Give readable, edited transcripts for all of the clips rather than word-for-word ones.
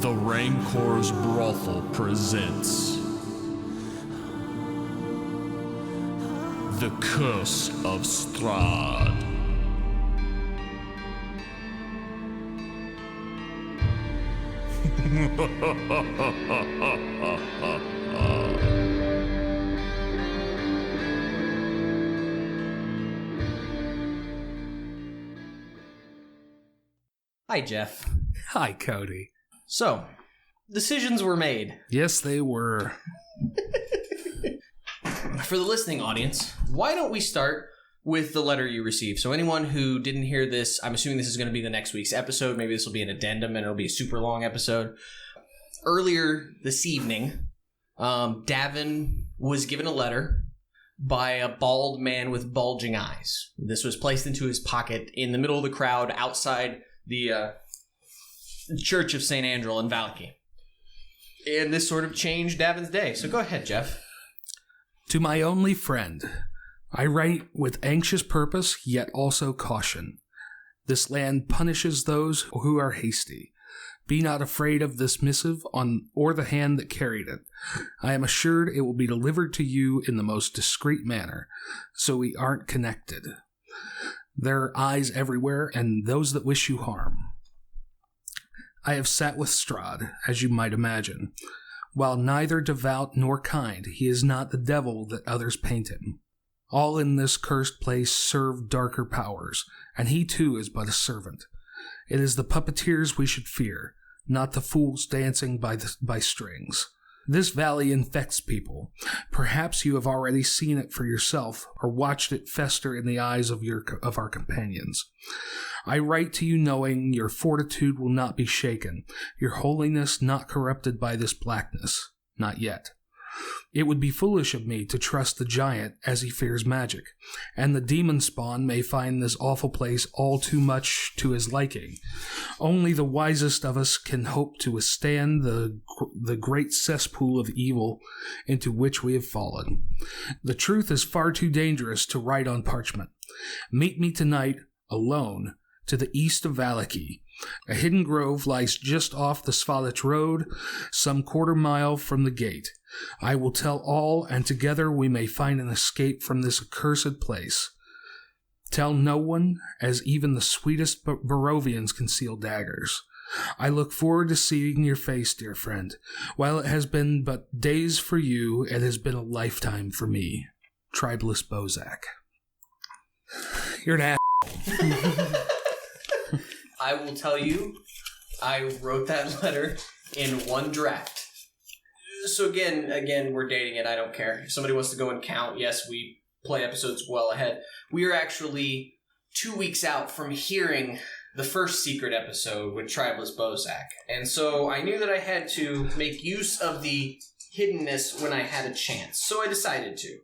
The Rancor's Brothel presents The Curse of Strahd. Hi, Jeff. Hi, Cody. So, decisions were made. Yes, they were. For the listening audience, why don't we start with the letter you received? So anyone who didn't hear this, I'm assuming this is going to be the next week's episode. Maybe this will be an addendum and it'll be a super long episode. Earlier this evening, Davun was given a letter by a bald man with bulging eyes. This was placed into his pocket in the middle of the crowd outside the Church of St. Andrel in Valaki. And this sort of changed Davun's day. So go ahead, Jeff. To my only friend, I write with anxious purpose, yet also caution. This land punishes those who are hasty. Be not afraid of this missive or the hand that carried it. I am assured it will be delivered to you in the most discreet manner, so we aren't connected. There are eyes everywhere, and those that wish you harm. I have sat with Strahd, as you might imagine. While neither devout nor kind, he is not the devil that others paint him. All in this cursed place serve darker powers, and he too is but a servant. It is the puppeteers we should fear, not the fools dancing by strings. This valley infects people. Perhaps you have already seen it for yourself, or watched it fester in the eyes of our companions. I write to you knowing your fortitude will not be shaken, your holiness not corrupted by this blackness. Not yet. It would be foolish of me to trust the giant as he fears magic, and the demon spawn may find this awful place all too much to his liking. Only the wisest of us can hope to withstand the great cesspool of evil into which we have fallen. The truth is far too dangerous to write on parchment. Meet me tonight, alone, to the east of Valaki. A hidden grove lies just off the Svalich road, some quarter-mile from the gate. I will tell all, and together we may find an escape from this accursed place. Tell no one, as even the sweetest Barovians conceal daggers. I look forward to seeing your face, dear friend. While it has been but days for you, it has been a lifetime for me. Tribeless Bozak. You're an ass. I will tell you, I wrote that letter in one draft. So again, we're dating it. I don't care. If somebody wants to go and count, yes, we play episodes well ahead. We are actually 2 weeks out from hearing the first secret episode with Tribeless Bozak. And so I knew that I had to make use of the hiddenness when I had a chance. So I decided to.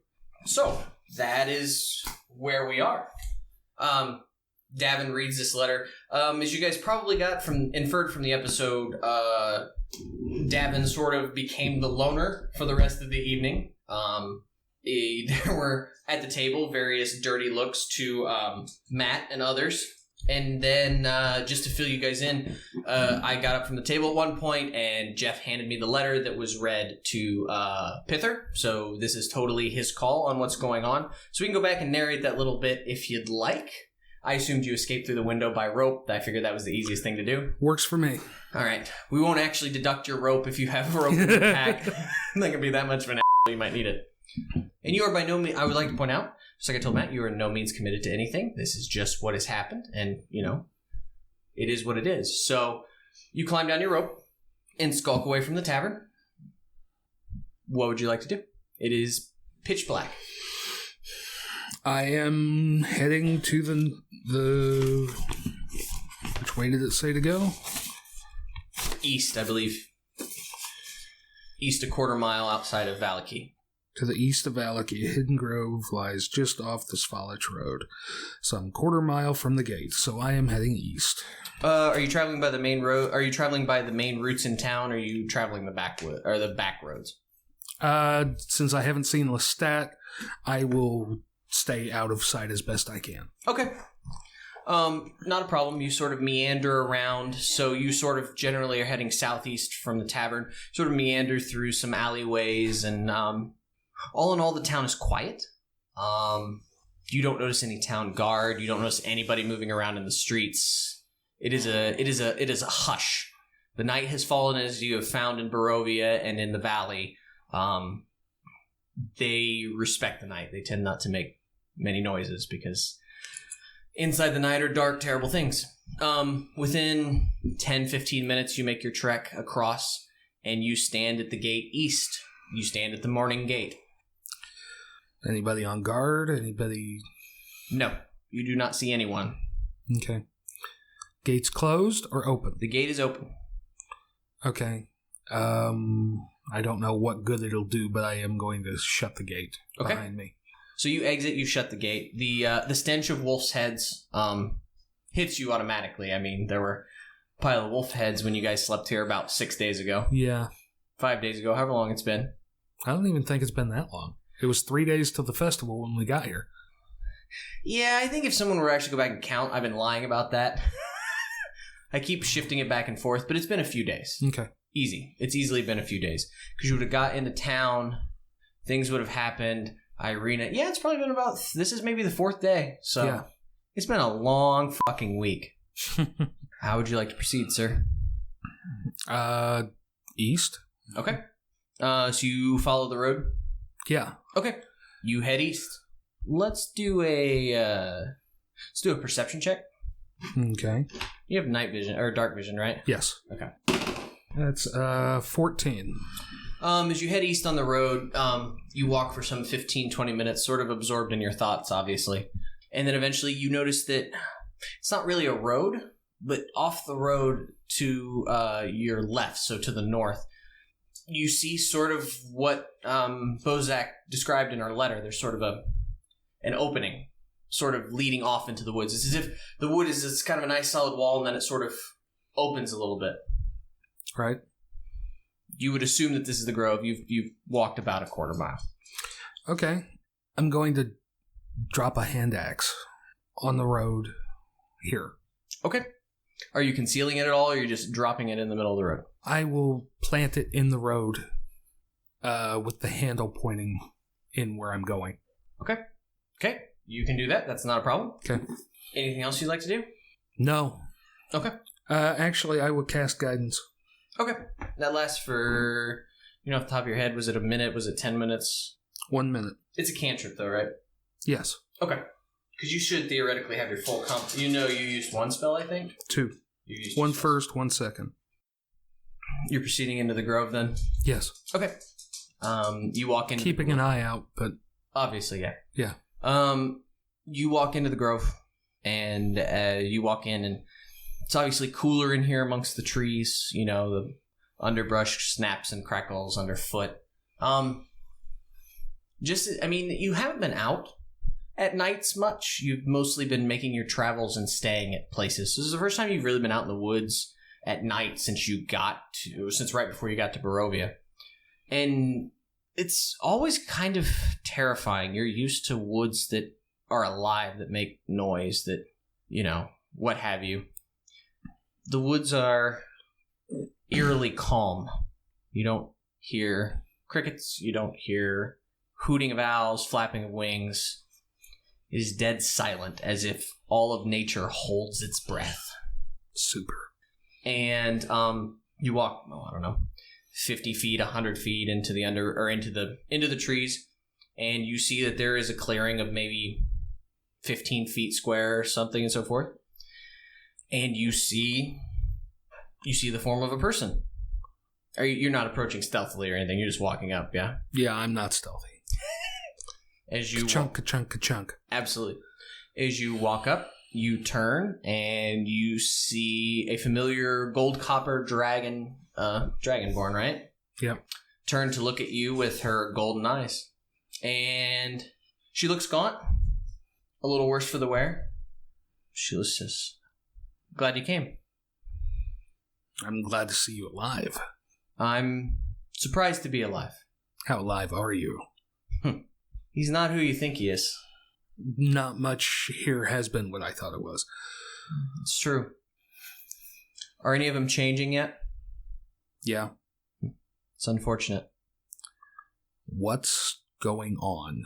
So that is where we are. Davun reads this letter. As you guys probably inferred from the episode, Davun sort of became the loner for the rest of the evening. There were, at the table, various dirty looks to Matt and others. And then, just to fill you guys in, I got up from the table at one point, and Jeff handed me the letter that was read to Pither. So this is totally his call on what's going on. So we can go back and narrate that little bit if you'd like. I assumed you escaped through the window by rope. I figured that was the easiest thing to do. Works for me. All right. We won't actually deduct your rope if you have a rope in your pack. Not gonna be that much of an asshole. You might need it. And you are by no means, I would like to point out, just like I told Matt, you are in no means committed to anything. This is just what has happened. And, it is what it is. So you climb down your rope and skulk away from the tavern. What would you like to do? It is pitch black. I am heading to the... Which way did it say to go? East, I believe. East a quarter mile outside of Valaki. To the east of Valaki, a hidden grove lies just off the Svalich road, some quarter mile from the gate, so I am heading east. Are you traveling by the main road? Are you traveling by the main routes in town, or are you traveling the back roads? Since I haven't seen Lestat, I will stay out of sight as best I can. Okay. Not a problem. You sort of meander around. So you sort of generally are heading southeast from the tavern. Sort of meander through some alleyways, and all in all, the town is quiet. You don't notice any town guard. You don't notice anybody moving around in the streets. It is a hush. The night has fallen, as you have found in Barovia and in the valley. They respect the night. They tend not to make many noises because inside the night are dark, terrible things. Within 10, 15 minutes, you make your trek across, and you stand at the gate east. You stand at the morning gate. Anybody on guard? Anybody? No, you do not see anyone. Okay. Gates closed or open? The gate is open. Okay. I don't know what good it'll do, but I am going to shut the gate behind me. So you exit, you shut the gate. The stench of wolf's heads hits you automatically. I mean, there were a pile of wolf heads when you guys slept here about 6 days ago. Yeah. 5 days ago, however long it's been. I don't even think it's been that long. It was 3 days till the festival when we got here. Yeah, I think if someone were to actually go back and count, I've been lying about that. I keep shifting it back and forth, but it's been a few days. Okay. Easy. It's easily been a few days. Because you would have got into town, things would have happened, Irina. Yeah, it's probably been about, this is maybe the 4th day. So yeah. It's been a long fucking week. How would you like to proceed, sir? East. Okay. So you follow the road? Yeah. Okay. You head east. Let's do a perception check. Okay. You have night vision or dark vision, right? Yes. Okay. That's 14. As you head east on the road, you walk for some 15, 20 minutes, sort of absorbed in your thoughts, obviously. And then eventually you notice that it's not really a road, but off the road to your left, so to the north, you see sort of what Bozak described in our letter. There's sort of an opening, sort of leading off into the woods. It's as if the wood is it's kind of a nice solid wall, and then it sort of opens a little bit. Right. You would assume that this is the grove. You've walked about a quarter mile. Okay. I'm going to drop a hand axe on the road here. Okay. Are you concealing it at all, or are you just dropping it in the middle of the road? I will plant it in the road with the handle pointing in where I'm going. Okay. Okay. You can do that. That's not a problem. Okay. Anything else you'd like to do? No. Okay. Actually, I would cast guidance. Okay. That lasts for, off the top of your head, was it a minute? Was it 10 minutes? 1 minute. It's a cantrip, though, right? Yes. Okay. Because you should theoretically have your full comp. You used one spell, I think? 2. You used one first, 1 second. You're proceeding into the grove, then? Yes. Okay. You walk in. Keeping an eye out, but... Obviously, yeah. Yeah. You walk into the grove, and you walk in, and it's obviously cooler in here amongst the trees. The underbrush snaps and crackles underfoot. You haven't been out at nights much. You've mostly been making your travels and staying at places. So this is the first time you've really been out in the woods at night since right before you got to Barovia. And it's always kind of terrifying. You're used to woods that are alive, that make noise, that, what have you. The woods are eerily calm. You don't hear crickets. You don't hear hooting of owls, flapping of wings. It is dead silent, as if all of nature holds its breath. Super. And you walk, 50 feet, 100 feet into the trees, and you see that there is a clearing of maybe 15 feet square or something and so forth. And you see the form of a person. You're not approaching stealthily or anything. You're just walking up, yeah? Yeah, I'm not stealthy. As you ka-chunk. Absolutely. As you walk up, you turn and you see a familiar gold copper dragonborn, right? Yep. Turn to look at you with her golden eyes. And she looks gaunt. A little worse for the wear. She was just glad you came. I'm glad to see you alive. I'm surprised to be alive. How alive are you? He's not who you think he is. not much here has been what I thought it was. It's true. Are any of them changing yet? Yeah. It's unfortunate. What's going on?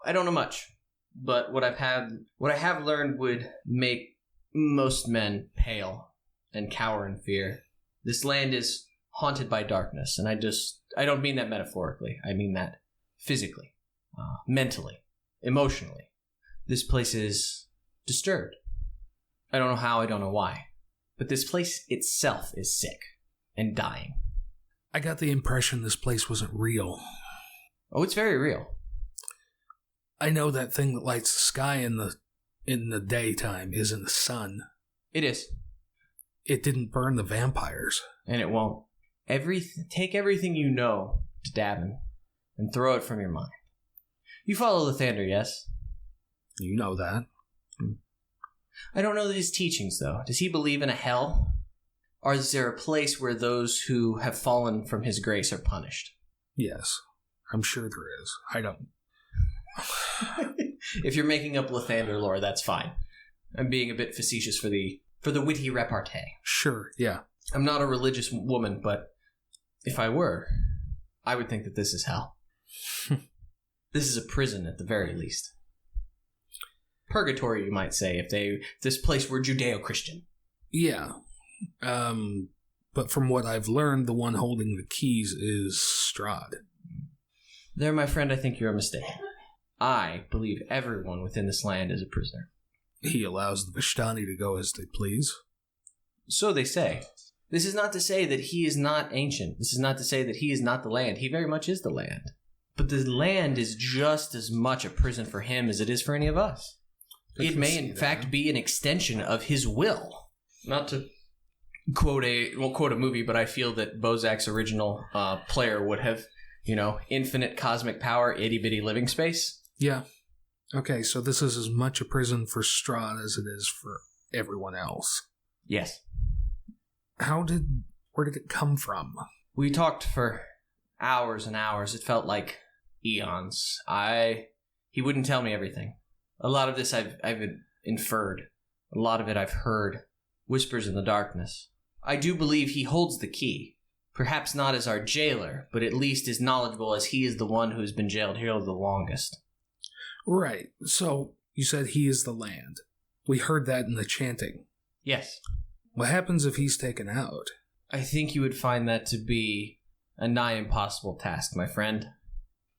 I don't know much, but what I have learned would make most men pale and cower in fear. This land is haunted by darkness, and I don't mean that metaphorically. I mean that physically, mentally, emotionally. This place is disturbed. I don't know how, I don't know why, but this place itself is sick and dying. I got the impression this place wasn't real. Oh, it's very real. I know that thing that lights the sky in the daytime isn't the sun. It is. It didn't burn the vampires. And it won't. Take everything you know to Davun and throw it from your mind. You follow Lathander, yes? You know that. I don't know his teachings, though. Does he believe in a hell? Or is there a place where those who have fallen from his grace are punished? Yes, I'm sure there is. I don't. If you're making up Lathander lore, that's fine. I'm being a bit facetious for the witty repartee. Sure, yeah. I'm not a religious woman, but if I were, I would think that this is hell. This is a prison at the very least. Purgatory, you might say, if this place were Judeo-Christian. Yeah. But from what I've learned, the one holding the keys is Strahd. There, my friend, I think you're mistaken. I believe everyone within this land is a prisoner. He allows the Vishtani to go as they please. So they say. This is not to say that he is not ancient. This is not to say that he is not the land. He very much is the land. But the land is just as much a prison for him as it is for any of us. It may, in fact, be an extension of his will. Not to quote a movie, but I feel that Bozak's original player would have, infinite cosmic power, itty-bitty living space. Yeah. Okay, so this is as much a prison for Strahd as it is for everyone else. Yes. Where did it come from? We talked for hours and hours. It felt like eons. He wouldn't tell me everything. A lot of this I've inferred. A lot of it I've heard. Whispers in the darkness. I do believe he holds the key. Perhaps not as our jailer, but at least as knowledgeable as he is the one who's been jailed here the longest. Right. So, you said he is the land. We heard that in the chanting. Yes. What happens if he's taken out? I think you would find that to be a nigh impossible task, my friend.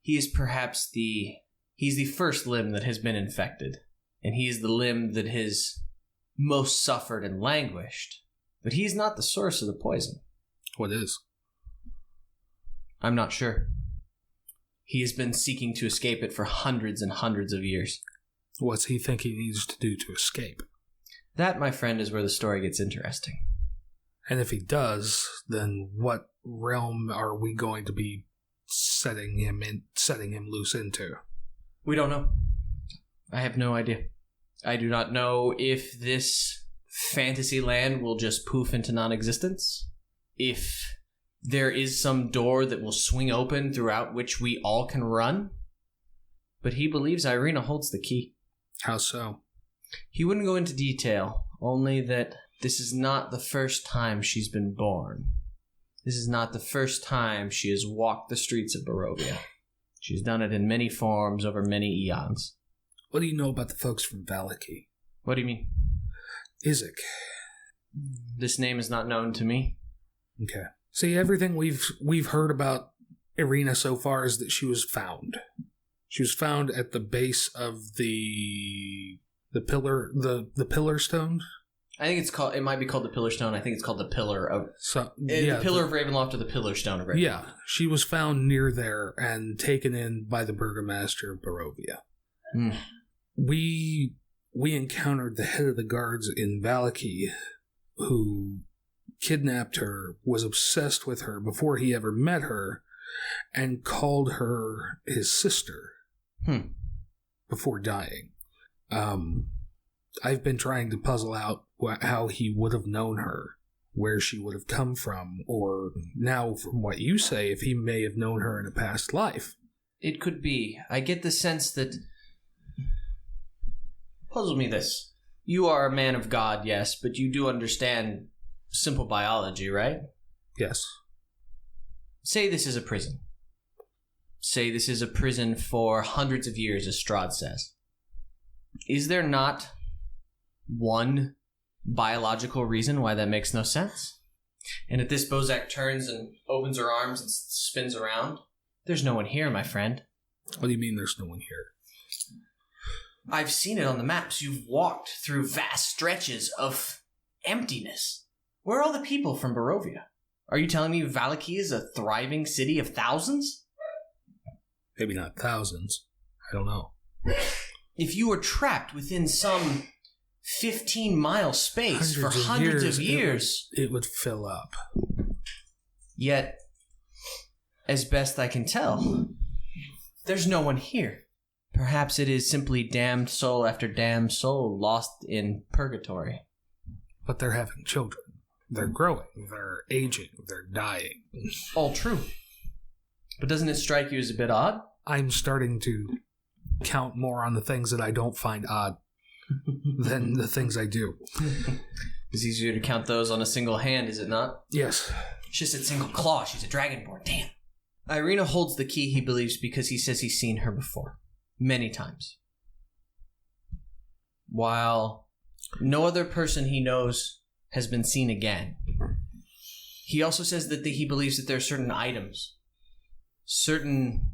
He is perhaps he's the first limb that has been infected, and he is the limb that has most suffered and languished, but he is not the source of the poison. What is? I'm not sure. He has been seeking to escape it for hundreds and hundreds of years. What's he think he needs to do to escape? That, my friend, is where the story gets interesting. And if he does, then what realm are we going to be setting him loose into? We don't know. I have no idea. I do not know if this fantasy land will just poof into non-existence. If there is some door that will swing open throughout which we all can run. But he believes Irina holds the key. How so? He wouldn't go into detail, only that this is not the first time she's been born. This is not the first time she has walked the streets of Barovia. She's done it in many forms over many eons. What do you know about the folks from Valaki? What do you mean? Izek. This name is not known to me. Okay. See, everything we've heard about Irina so far is that she was found. She was found at the base of the pillar stone. I think it might be called the Pillar Stone. I think it's called the Pillar of... the Pillar of Ravenloft or the Pillar Stone of Ravenloft. Yeah, she was found near there and taken in by the Burgomaster of Barovia. Mm. We encountered the head of the guards in Valaki, who kidnapped her, was obsessed with her before he ever met her, and called her his sister before dying. I've been trying to puzzle out how he would have known her, where she would have come from, or now from what you say, if he may have known her in a past life. It could be. I get the sense that Puzzle me this. You are a man of God, yes, but you do understand simple biology, right? Yes. Say this is a prison. Say this is a prison for hundreds of years, as Strahd says. Is there not one biological reason why that makes no sense? And at this, Bozak turns and opens her arms and spins around. There's no one here, my friend. What do you mean there's no one here? I've seen it on the maps. You've walked through vast stretches of emptiness. Where are all the people from Barovia? Are you telling me Valaki is a thriving city of thousands? Maybe not thousands. I don't know. If you were trapped within some 15-mile space for hundreds of years... It would fill up. Yet, as best I can tell, there's no one here. Perhaps it is simply damned soul after damned soul lost in purgatory. But they're having children. They're growing. They're aging. They're dying. All true. But doesn't it strike you as a bit odd? I'm starting to count more on the things that I don't find odd than the things I do. It's easier to count those on a single hand, is it not? Yes. She said single claw. She's a dragonborn. Damn. Irina holds the key, he believes, because he says he's seen her before. Many times. While no other person he knows has been seen again. He also says that he believes that there are certain items, certain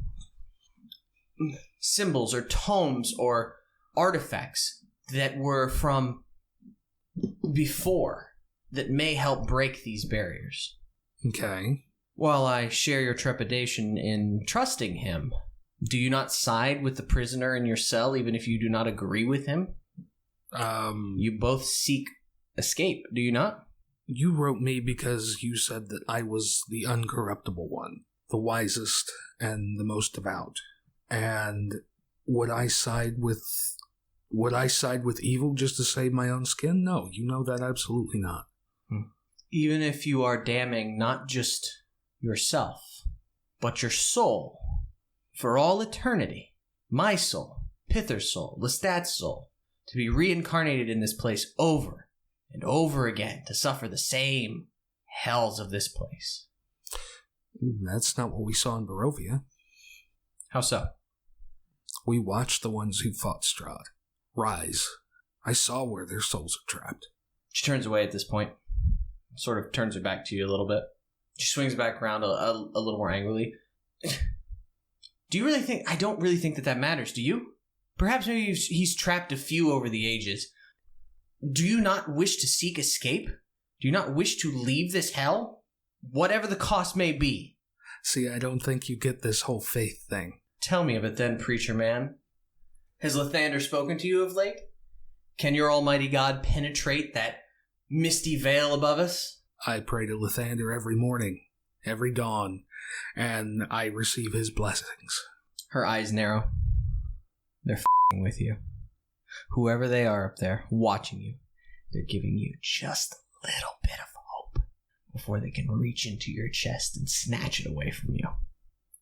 symbols or tomes or artifacts that were from before that may help break these barriers. Okay. While I share your trepidation in trusting him, do you not side with the prisoner in your cell even if you do not agree with him? You both seek escape, do you not? You wrote me because you said that I was the uncorruptible one, the wisest and the most devout. And would I side with evil just to save my own skin? No, you know that absolutely not. Even if you are damning not just yourself, but your soul for all eternity, my soul, Pither's soul, Lestat's soul, to be reincarnated in this place over and over again to suffer the same hells of this place. That's not what we saw in Barovia. How so? We watched the ones who fought Strahd rise. I saw where their souls are trapped. She turns away at this point, sort of turns her back to you a little bit. She swings back around a little more angrily. Do you really think... I don't really think that matters, do you? Perhaps maybe he's trapped a few over the ages. Do you not wish to seek escape? Do you not wish to leave this hell? Whatever the cost may be. See, I don't think you get this whole faith thing. Tell me of it then, preacher man. Has Lathander spoken to you of late? Can your almighty God penetrate that misty veil above us? I pray to Lathander every morning, every dawn, and I receive his blessings. Her eyes narrow. They're f***ing with you. Whoever they are up there, watching you, they're giving you just a little bit of hope before they can reach into your chest and snatch it away from you.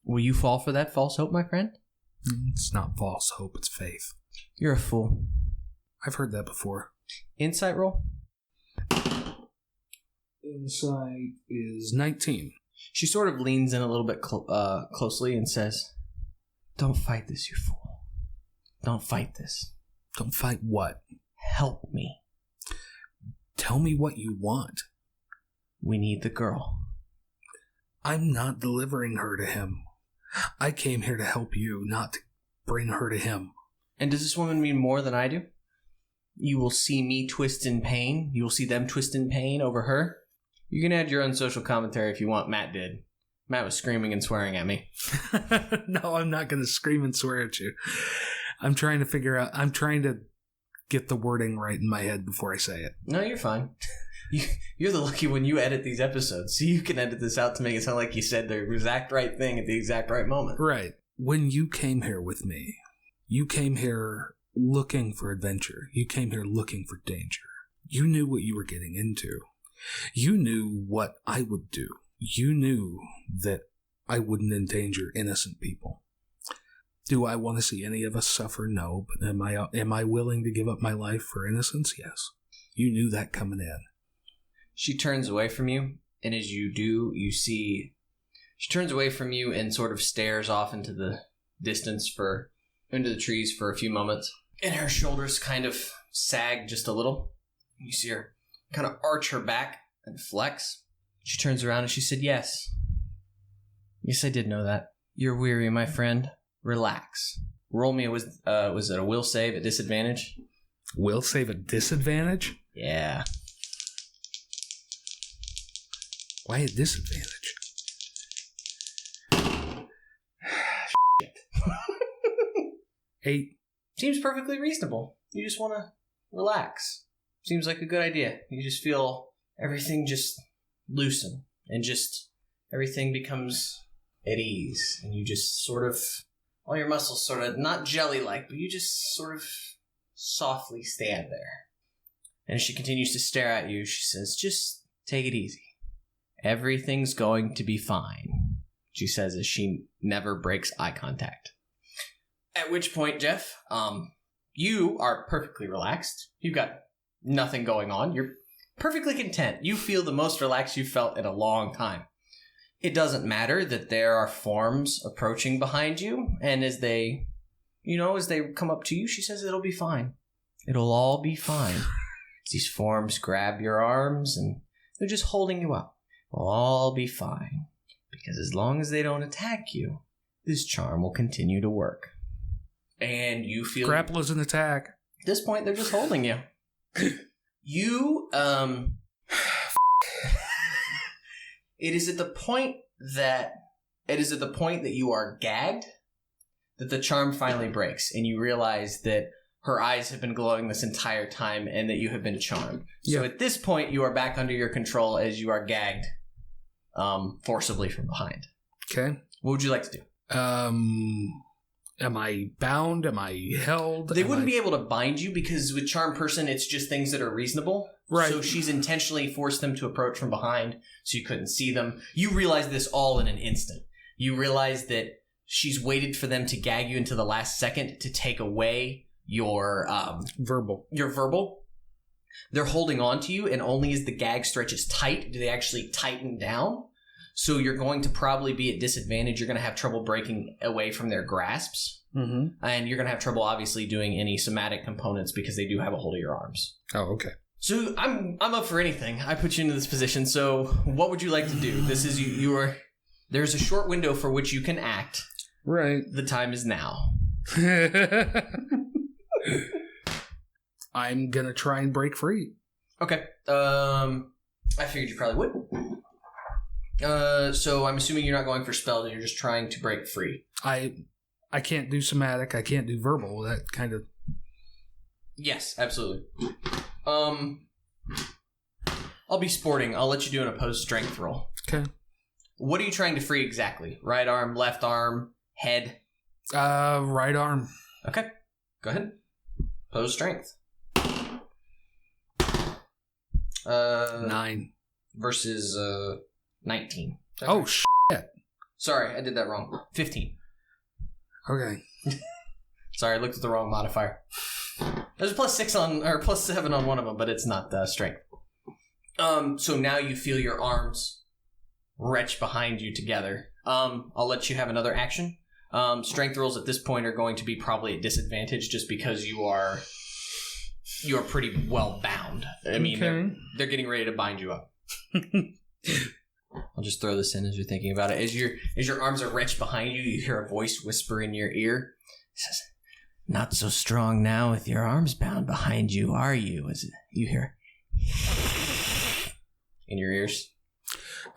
Will you fall for that false hope, my friend? It's not false hope, it's faith. You're a fool. I've heard that before. Insight roll? Insight is 19. She sort of leans in a little bit closely and says, "Don't fight this, you fool. Don't fight this." Don't fight what? Help me. Tell me what you want. We need the girl. I'm not delivering her to him. I came here to help you, not to bring her to him. And does this woman mean more than I do? You will see me twist in pain. You will see them twist in pain over her. You can add your own social commentary if you want. Matt did. Matt was screaming and swearing at me. No, I'm not going to scream and swear at you. I'm trying to get the wording right in my head before I say it. No, you're fine. You're the lucky one. You edit these episodes, so you can edit this out to make it sound like you said the exact right thing at the exact right moment. Right. When you came here with me, you came here looking for adventure. You came here looking for danger. You knew what you were getting into. You knew what I would do. You knew that I wouldn't endanger innocent people. Do I want to see any of us suffer? No. But am I willing to give up my life for innocence? Yes. You knew that coming in. She turns away from you, and as you do, you see... She turns away from you and sort of stares off into the distance into the trees for a few moments. And her shoulders kind of sag just a little. You see her kind of arch her back and flex. She turns around and she said, yes. Yes, I did know that. You're weary, my friend. Relax. Roll me was it a will save at disadvantage? Will save at disadvantage? Yeah. Why a disadvantage? Shit. 8. Seems perfectly reasonable. You just want to relax. Seems like a good idea. You just feel everything just loosen and just everything becomes at ease. And you just sort of, all your muscles sort of, not jelly-like, but you just sort of softly stand there. And she continues to stare at you. She says, just take it easy. Everything's going to be fine, she says as she never breaks eye contact. At which point, Jeff, you are perfectly relaxed. You've got nothing going on. You're perfectly content. You feel the most relaxed you've felt in a long time. It doesn't matter that there are forms approaching behind you, and as they come up to you, she says it'll be fine. It'll all be fine. These forms grab your arms, and they're just holding you up. It'll all be fine. Because as long as they don't attack you, this charm will continue to work. And you feel... Grapple is an attack. At this point, they're just holding you. You, It is at the point that you are gagged that the charm finally breaks, and you realize that her eyes have been glowing this entire time and that you have been charmed. So at this point, you are back under your control as you are gagged forcibly from behind. Okay. What would you like to do? Am I bound? Am I held? They wouldn't be able to bind you because with Charm Person, it's just things that are reasonable. Right. So she's intentionally forced them to approach from behind so you couldn't see them. You realize this all in an instant. You realize that she's waited for them to gag you into the last second to take away your verbal. Your verbal. They're holding on to you, and only as the gag stretches tight do they actually tighten down. So you're going to probably be at disadvantage. You're going to have trouble breaking away from their grasps. Mm-hmm. And you're going to have trouble, obviously, doing any somatic components because they do have a hold of your arms. Oh, okay. So I'm up for anything. I put you into this position. So what would you like to do? This is there's a short window for which you can act. Right. The time is now. I'm going to try and break free. Okay. I figured you probably would. So I'm assuming you're not going for spells, you're just trying to break free. I can't do somatic, I can't do verbal, that kind of... Yes, absolutely. I'll be sporting. I'll let you do an opposed strength roll. Okay. What are you trying to free exactly? Right arm, left arm, head? Right arm. Okay, go ahead. Opposed strength. 9. Versus 19. Oh, shit. Sorry, I did that wrong. 15. Okay. Sorry, I looked at the wrong modifier. There's a +7 on one of them, but it's not strength. So now you feel your arms wrench behind you together. I'll let you have another action. Strength rolls at this point are going to be probably at disadvantage just because you are pretty well bound. I mean, they're getting ready to bind you up. I'll just throw this in as you're thinking about it. As your arms are wrenched behind you, you hear a voice whisper in your ear. It says, "Not so strong now with your arms bound behind you, are you?" As you hear in your ears.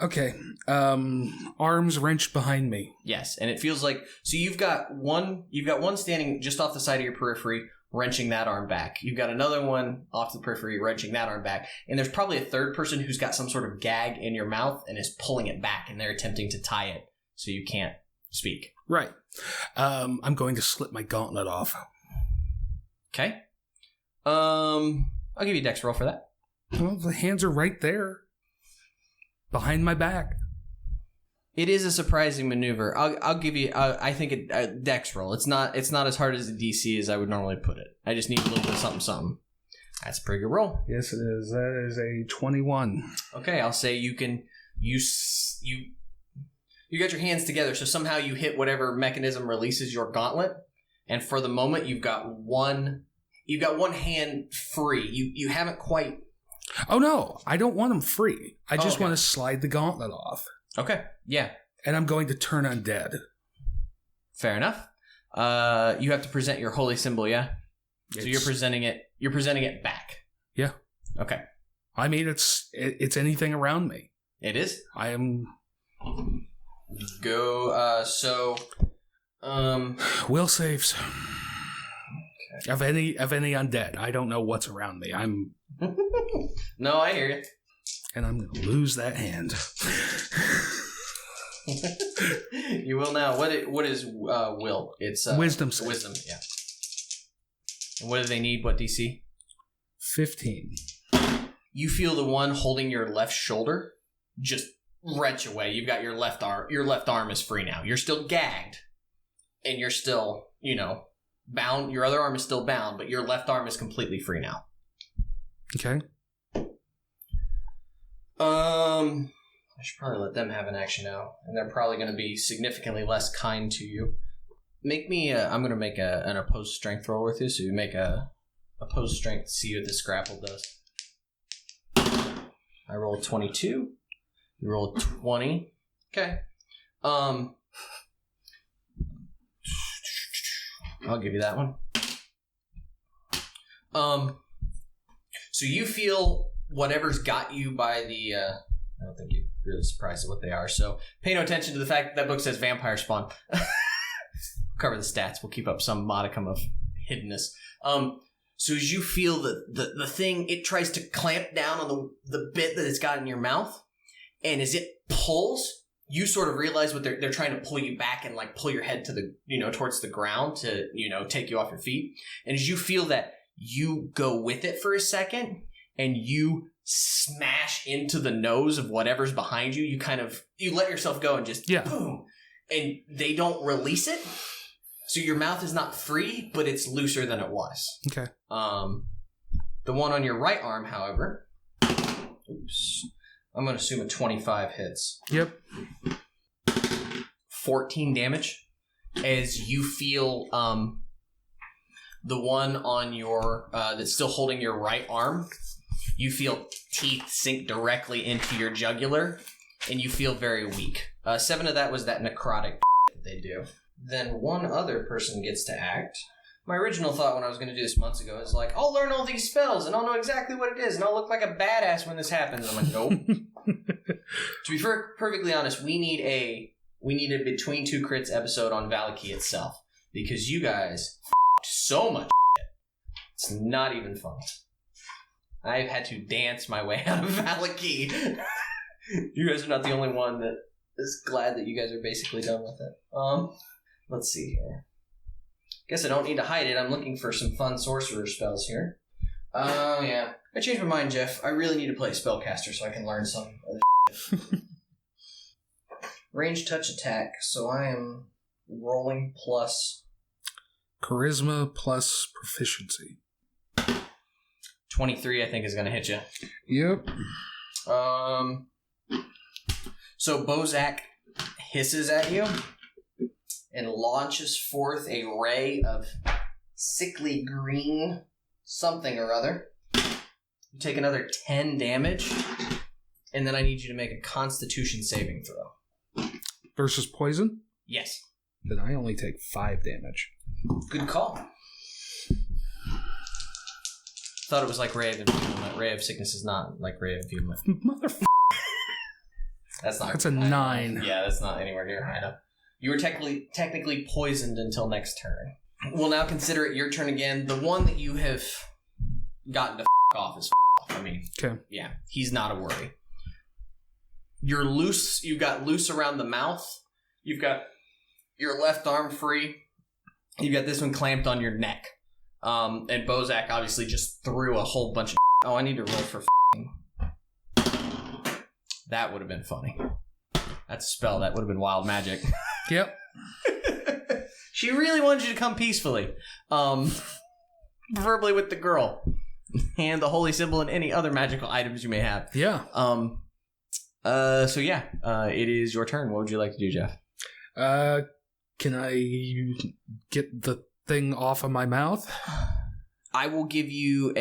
Okay. Arms wrenched behind me. Yes, and it feels like you've got one standing just off the side of your periphery, wrenching that arm back. You've got another one off the periphery, wrenching that arm back. And there's probably a third person who's got some sort of gag in your mouth and is pulling it back, and they're attempting to tie it so you can't speak. Right. I'm going to slip my gauntlet off. Okay. I'll give you a dex roll for that. Well, the hands are right there. Behind my back. It is a surprising maneuver. I'll give you. I think it dex roll. It's not as hard as the DC as I would normally put it. I just need a little bit of something. That's a pretty good roll. Yes, it is. That is a 21. Okay, I'll say you can. You got your hands together, so somehow you hit whatever mechanism releases your gauntlet, and for the moment you've got one hand free. You haven't quite. Oh no, I don't want them free. I just want to slide the gauntlet off. Okay, yeah. And I'm going to turn undead. Fair enough. You have to present your holy symbol, yeah? So you're presenting it back. Yeah. Okay. I mean, it's anything around me. It is? I am... Go, Will saves. Okay. Of any undead. I don't know what's around me. I'm... No, I hear you. And I'm going to lose that hand. You will now. What is will? It's wisdom save. Wisdom, yeah. And what do they need? What DC? 15. You feel the one holding your left shoulder just wrench away. You've got your left arm. Your left arm is free now. You're still gagged, and you're still, bound. Your other arm is still bound, but your left arm is completely free now. Okay. I should probably let them have an action now, and they're probably going to be significantly less kind to you. Make me. I'm going to make an opposed strength roll with you, so you make a opposed strength to see what this grapple does. I rolled 22. You rolled 20. Okay. I'll give you that one. So you feel whatever's got you by the. I don't think you're really surprised at what they are. So pay no attention to the fact that book says vampire spawn. Cover the stats. We'll keep up some modicum of hiddenness. So as you feel the thing, it tries to clamp down on the bit that it's got in your mouth, and as it pulls, you sort of realize what they're trying to pull you back and like pull your head to the towards the ground to take you off your feet. And as you feel that, you go with it for a second, and you smash into the nose of whatever's behind you. You let yourself go and just boom, and they don't release it. So your mouth is not free, but it's looser than it was. Okay. The one on your right arm, however, I'm going to assume a 25 hits. Yep. 14 damage as you feel the one on your that's still holding your right arm. You feel teeth sink directly into your jugular, and you feel very weak. 7 of that was that necrotic that they do. Then one other person gets to act. My original thought when I was going to do this months ago is like, I'll learn all these spells, and I'll know exactly what it is, and I'll look like a badass when this happens. I'm like, nope. To be perfectly honest, we need a Between Two Crits episode on Valaki itself, because you guys so much shit. It's not even funny. I've had to dance my way out of Valaki. You guys are not the only one that is glad that you guys are basically done with it. Let's see here. Guess I don't need to hide it. I'm looking for some fun sorcerer spells here. Oh, yeah. I changed my mind, Jeff. I really need to play spellcaster so I can learn some other shit. Range touch attack. So I am rolling plus... Charisma plus proficiency. 23, I think, is going to hit you. Yep. So Bozak hisses at you and launches forth a ray of sickly green something or other. You take another 10 damage, and then I need you to make a Constitution saving throw. Versus poison? Yes. Then I only take 5 damage. Good call. Thought it was like Ray of Enfeeblement. Ray of Sickness is not like Ray of Enfeeblement. Motherfucker. That's a 9. Yeah, that's not anywhere near high enough. You were technically poisoned until next turn. We'll now consider it your turn again. The one that you have gotten to off is off. I mean, okay. Yeah, he's not a worry. You're loose. You've got loose around the mouth. You've got your left arm free. You've got this one clamped on your neck. And Bozak obviously just threw a whole bunch of... Oh, I need to roll for... That would have been funny. That's a spell. That would have been wild magic. Yep. She really wanted you to come peacefully. Preferably with the girl. And the holy symbol and any other magical items you may have. Yeah. It is your turn. What would you like to do, Jeff? Can I get the thing off of my mouth? I will give you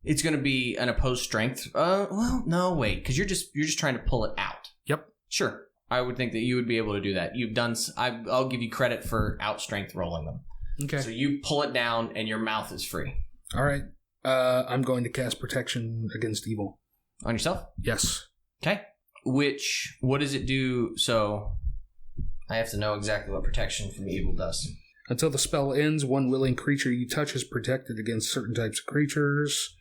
it's going to be an opposed strength. No, wait, because you're just trying to pull it out. Yep. Sure. I would think that you would be able to do that. You've done. I'll give you credit for out strength rolling them. Okay. So you pull it down, and your mouth is free. All right. I'm going to cast protection against evil. On yourself? Yes. Okay. What does it do? So I have to know exactly what protection from evil does. Until the spell ends, one willing creature you touch is protected against certain types of creatures,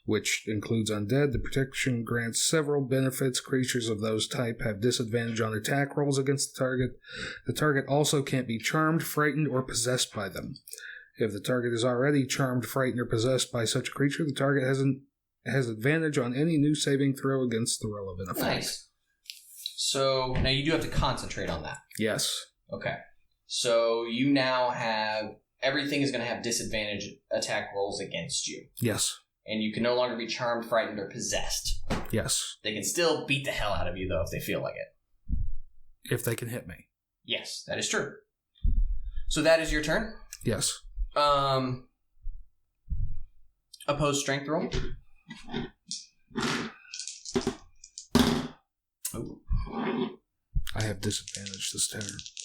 which includes undead. The protection grants several benefits. Creatures of those type have disadvantage on attack rolls against the target. The target also can't be charmed, frightened, or possessed by them. If the target is already charmed, frightened, or possessed by such a creature, the target has advantage on any new saving throw against the relevant effect. Nice. So now you do have to concentrate on that. Yes. Okay. So you now have everything is going to have disadvantage attack rolls against you. Yes. And you can no longer be charmed, frightened, or possessed. Yes. They can still beat the hell out of you, though, if they feel like it. If they can hit me. Yes, that is true. So that is your turn. Yes. Opposed strength roll. Ooh. I have disadvantage this turn.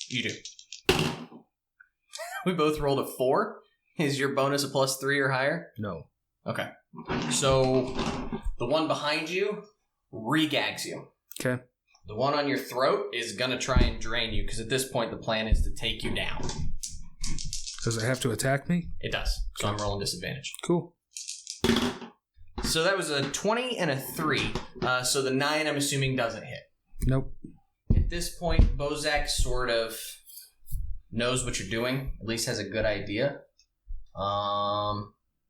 You do. We both rolled a 4. Is your bonus a +3 or higher? No. Okay. So the one behind you regags you. Okay. The one on your throat is going to try and drain you because at this point the plan is to take you down. Does it have to attack me? It does. So I'm rolling disadvantage. Cool. So that was a 20 and a 3. So the 9 I'm assuming doesn't hit. Nope. At this point, Bozak sort of knows what you're doing. At least has a good idea.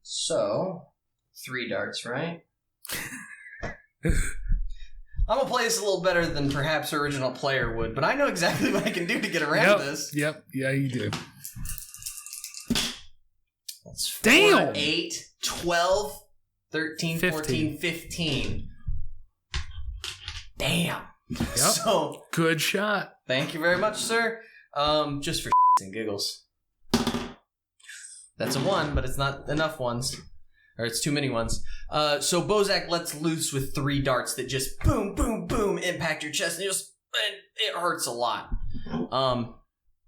So 3 darts, right? I'm going to play this a little better than perhaps original player would, but I know exactly what I can do to get around this. Yep. Yeah, you do. That's 4, Damn! 8, 12, 13, 14, 15. Damn. Yep. So, Good shot. thank you very much, sir. Just for and giggles. That's a 1, but it's not enough ones. Or it's too many ones. So Bozak lets loose with 3 darts that just boom, boom, boom impact your chest, and it hurts a lot.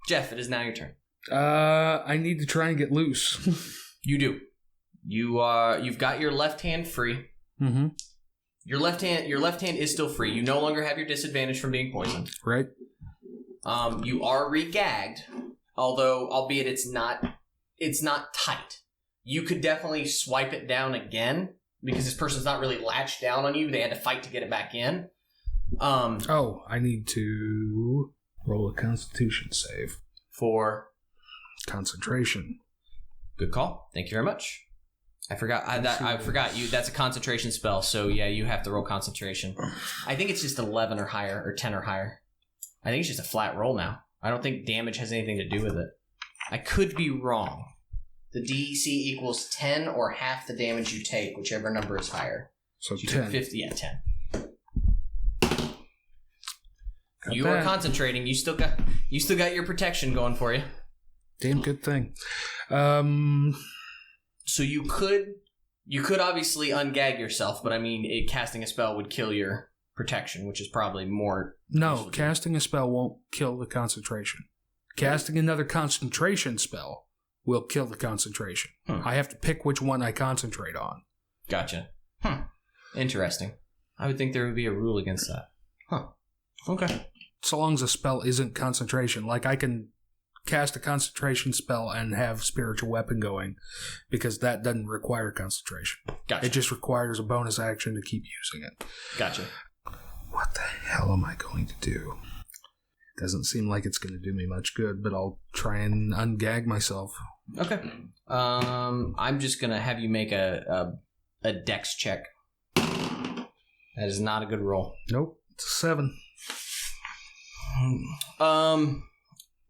Jeff, it is now your turn. I need to try and get loose. You do. You've got your left hand free. Mm-hmm. Your left hand is still free. You no longer have your disadvantage from being poisoned. Right. You are regagged, although albeit it's not tight. You could definitely swipe it down again because this person's not really latched down on you. They had to fight to get it back in. I need to roll a Constitution save For concentration. good call. Thank you very much. I forgot you. That's a concentration spell, so yeah, you have to roll concentration. I think it's just 11 or higher, or 10 or higher. I think it's just a flat roll now. I don't think damage has anything to do with it. I could be wrong. The DC equals 10 or half the damage you take, whichever number is higher. So You 10. took 50, yeah, 10. Got You that. are concentrating. You still got your protection going for you. Damn good thing. So you could obviously ungag yourself, but I mean, casting a spell would kill your protection, which is probably more. No, useful to you. casting a spell won't kill the concentration. Casting another concentration spell will kill the concentration. I have to pick which one I concentrate on. Gotcha. Interesting. I would think there would be a rule against that. Okay. So long as a spell isn't concentration. Like I can cast a concentration spell and have spiritual weapon going because that doesn't require concentration. Gotcha. It just requires a bonus action to keep using it. Gotcha. What the hell am I going to do? Doesn't seem like it's going to do me much good, but I'll try and ungag myself. Okay. I'm just gonna have you make a dex check. That is not a good roll. Nope, it's a 7.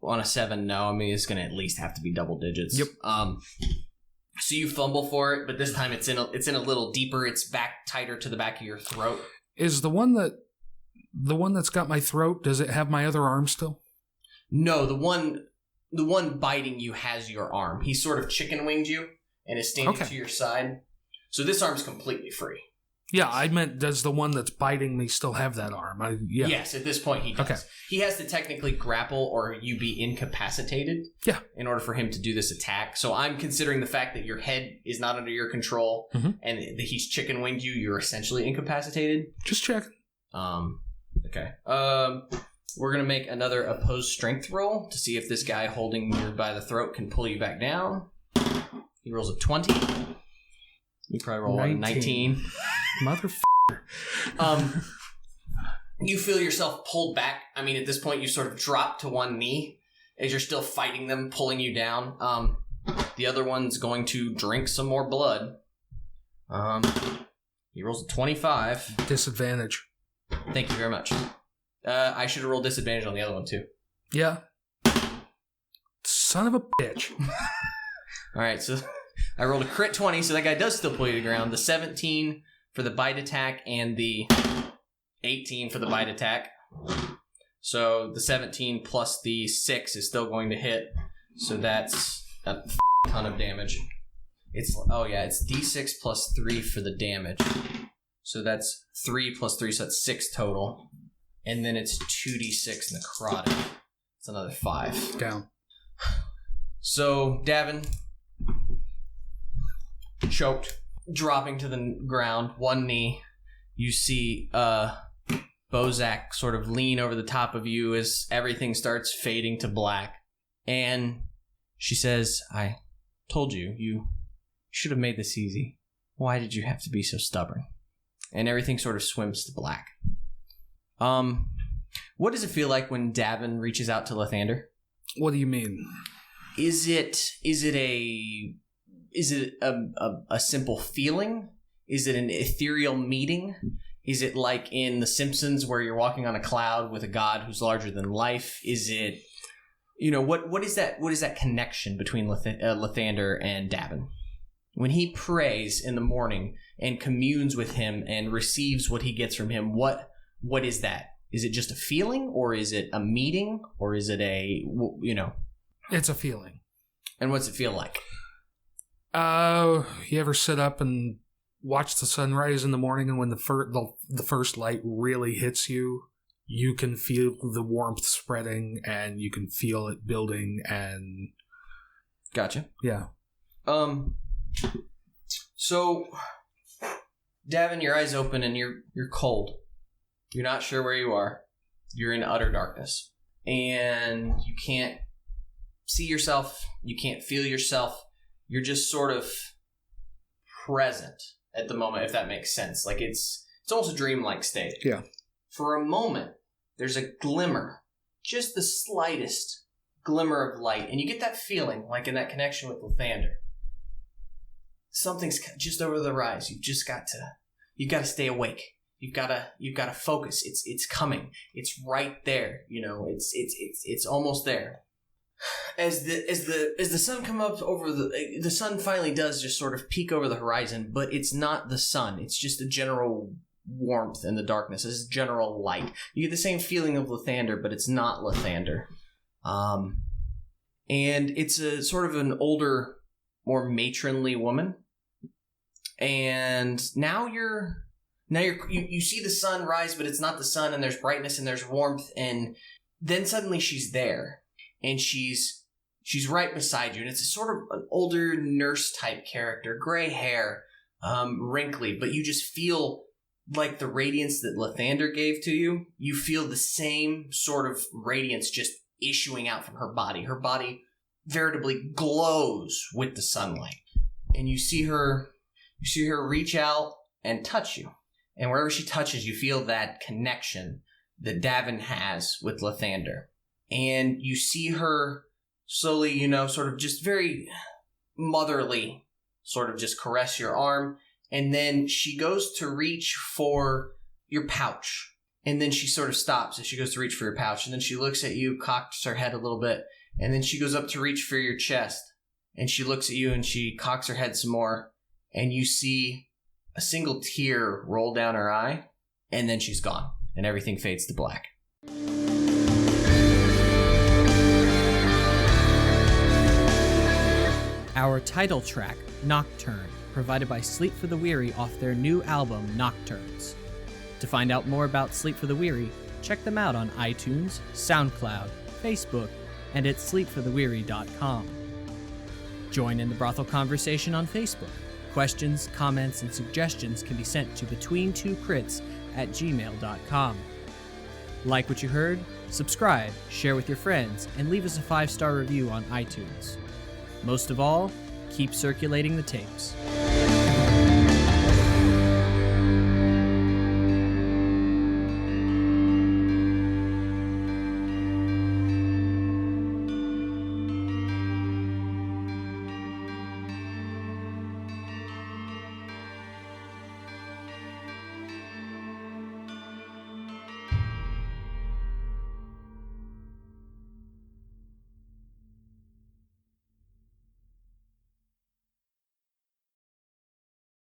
On a 7, no. I mean, it's going to at least have to be double digits. Yep. So you fumble for it, but this time it's in a little deeper. It's back tighter to the back of your throat. Is the one that's got my throat, does it have my other arm still? No, the one biting you has your arm. He sort of chicken winged you and is standing to your side. So this arm's completely free. Yeah, I meant, does the one that's biting me still have that arm? Yeah. Yes, at this point he does. Okay. He has to technically grapple or you be incapacitated in order for him to do this attack. So I'm considering the fact that your head is not under your control and that he's chicken winged you, you're essentially incapacitated. Just checking. Okay. We're going to make another opposed strength roll to see if this guy holding you by the throat can pull you back down. He rolls a 20. You probably roll a 19. Motherfucker. You feel yourself pulled back. I mean, at this point, you sort of drop to one knee as you're still fighting them, pulling you down. The other one's going to drink some more blood. He rolls a 25. Disadvantage. Thank you very much. I should have rolled disadvantage on the other one, too. Yeah. Son of a bitch. All right, so I rolled a crit 20, so that guy does still pull you to the ground. The 17 for the bite attack and the 18 for the bite attack. So the 17 plus the 6 is still going to hit. So that's a ton of damage. It's D6 plus 3 for the damage. So that's 3 plus 3, so that's 6 total. And then it's 2d6 necrotic. It's another 5. Down. So Davun, choked, dropping to the ground, one knee. You see Bozak sort of lean over the top of you as everything starts fading to black. And she says, I told you, you should have made this easy. Why did you have to be so stubborn? And everything sort of swims to black. What does it feel like when Davun reaches out to Lathander? What do you mean? Is it a simple feeling? Is it an ethereal meeting? Is it like in The Simpsons where you're walking on a cloud with a god who's larger than life? Is it, what is that connection between Lathander and Davun? When he prays in the morning and communes with him and receives what he gets from him, what is that? Is it just a feeling, or is it a meeting, or is it It's a feeling. And what's it feel like? You ever sit up and watch the sunrise in the morning, and when the first light really hits you, you can feel the warmth spreading, and you can feel it building, and... Gotcha. Yeah. So, Davun, your eyes open, and you're cold. You're not sure where you are. You're in utter darkness. And you can't see yourself. You can't feel yourself. You're just sort of present at the moment, if that makes sense. Like it's almost a dreamlike state. Yeah. For a moment, there's a glimmer, just the slightest glimmer of light. And you get that feeling, like in that connection with Lathander. Something's just over the rise. You've got to stay awake. You've got to focus. It's coming. It's right there. It's almost there. As the sun come up over the sun finally does just sort of peek over the horizon, but it's not the sun. It's just a general warmth in the darkness. It's general light. You get the same feeling of Lathander, but it's not Lathander. And it's a sort of an older, more matronly woman. And now you see the sun rise, but it's not the sun, and there's brightness and there's warmth, and then suddenly she's there, and she's right beside you, and it's a sort of an older nurse type character, gray hair, wrinkly, but you just feel like the radiance that Lathander gave to you. You feel the same sort of radiance just issuing out from her body. Her body veritably glows with the sunlight, and you see her reach out and touch you. And wherever she touches, you feel that connection that Davun has with Lathander. And you see her slowly, sort of just very motherly, sort of just caress your arm. And then she goes to reach for your pouch. And then she sort of stops as she goes to reach for your pouch. And then she looks at you, cocks her head a little bit. And then she goes up to reach for your chest. And she looks at you and she cocks her head some more. And you see a single tear roll down her eye. And then she's gone. And everything fades to black. Our title track, Nocturne, provided by Sleep for the Weary off their new album, Nocturnes. To find out more about Sleep for the Weary, check them out on iTunes, SoundCloud, Facebook, and at sleepfortheweary.com. Join in the brothel conversation on Facebook. Questions, comments, and suggestions can be sent to between2crits@gmail.com. Like what you heard? Subscribe, share with your friends, and leave us a 5-star review on iTunes. Most of all, keep circulating the tapes.